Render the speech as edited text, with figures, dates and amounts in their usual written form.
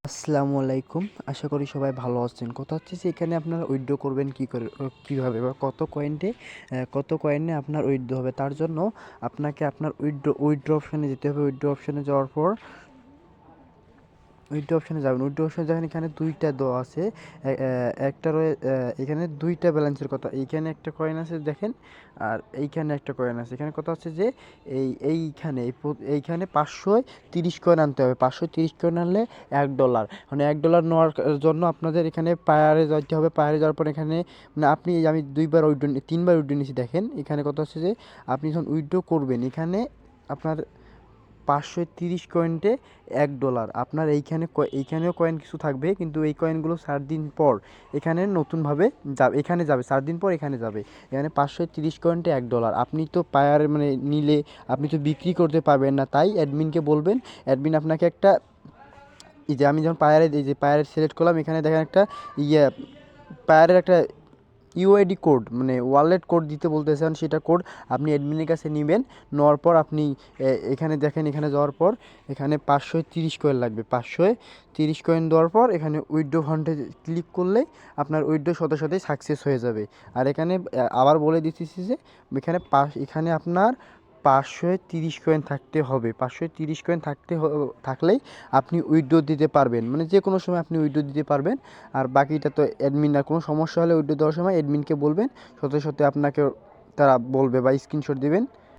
আসসালামু আলাইকুম। আশা করি সবাই ভালো আছেন। কথা হচ্ছে যে এখানে আপনারা উইথড্র করবেন কিভাবে বা কত কয়েনে আপনার উইথড্র হবে। তার জন্য আপনাকে আপনার উইথড্র অপশনে যেতে হবে। উইথড্র অপশনে যাওয়ার পর উইথড্র অপশনে যাবেন। উইথড্র অপশনে দেখেন এখানে ২ টা দেওয়া আছে। একটা এখানে ২ টা ব্যালেন্সের কথা। এইখানে একটা কয়েন আছে দেখেন, আর এইখানে একটা কয়েন আছে। এখানে কথা হচ্ছে যে এইখানে ৫৩০ কয়েন আনতে হবে। ৫৩০ কয়েন আনলে $১, মানে $১ নেওয়ার জন্য আপনাদের এখানে পায়ারে যাইতে হবে। পায়ারে যাওয়ার পর এখানে মানে আমি ২ বার ৩ বার উইথড্র নিয়েছি দেখেন। এখানে কথা হচ্ছে যে আপনি যখন উইথড্র করবেন এখানে আপনার ৫৩০ কয়েন্টে $১। আপনার এইখানেও কয়েন কিছু থাকবে, কিন্তু এই কয়েনগুলো ৪ দিন পর এখানে নতুনভাবে এখানে যাবে। ৪ দিন পর এখানে যাবে। এখানে 530 কয়েন্টে $১। আপনি তো পায়ার মানে নিলে আপনি তো বিক্রি করতে পারবেন না, তাই অ্যাডমিনকে বলবেন। অ্যাডমিন আপনাকে একটা এই যে আমি যখন পায়ারে সিলেক্ট করলাম, এখানে দেখেন একটা ইয়ে পায়ারের একটা ইউআইডি কোড মানে ওয়ালেট কোড দিতে বলতেছেন, সেটা কোড আপনি অ্যাডমিনের কাছে নেবেন। নেওয়ার পর আপনি এখানে দেখেন, এখানে যাওয়ার পর এখানে ৫৩০ কয়েন লাগবে। ৫৩০ কয়েন দেওয়ার পর এখানে উইথড্র ফান্ডে ক্লিক করলে আপনার উইথড্র সাথে সাথেই সাকসেস হয়ে যাবে। আর এখানে আবার বলে দিতেছি যে এখানে আপনার ৫৩০ কয়েন থাকতে হবে। ৫৩০ কয়েন থাকলেই আপনি উইথড্র দিতে পারবেন, মানে যে কোনো সময় আপনি উইথড্র দিতে পারবেন। আর বাকিটা তো অ্যাডমিন, আর কোনো সমস্যা হলে উইথড্র দেওয়ার সময় অ্যাডমিনকে বলবেন, সাথে সাথে আপনাকে তারা বলবে বা স্ক্রিনশট দিবেন।